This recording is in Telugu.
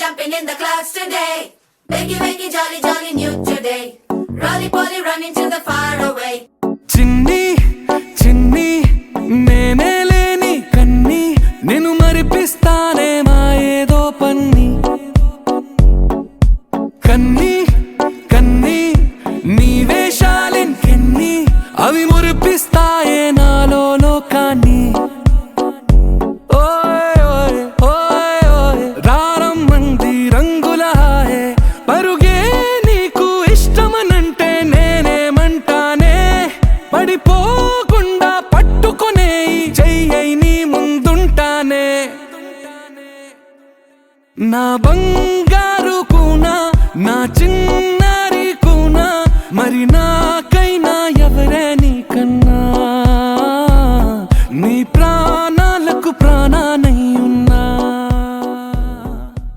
jumping in the clouds today. Wakey, jolly, jolly new today. Rolly poly running to the far away. చిన్ని చిన్ని నేనే లేని కన్ని నేను మరిపిస్తానే మా ఏదో పన్ని కన్ని కన్ని నీ వేషాలెన్కెన్ని అవి మురిపిస్తాయే నాలో లోకాన్ని ఓయ్ ఓయ్ ఓయ్ ఓయ్ రారమ్మంది రంగుల హాయే పరుగే నీకు ఇష్టమనంటే నేనేమంటానే పడిపోకుండా పట్టుకునే చెయ్యై నీ ముందుంటానే నా బంగారు కూనా నా చిన్నారి కూనా మరి నా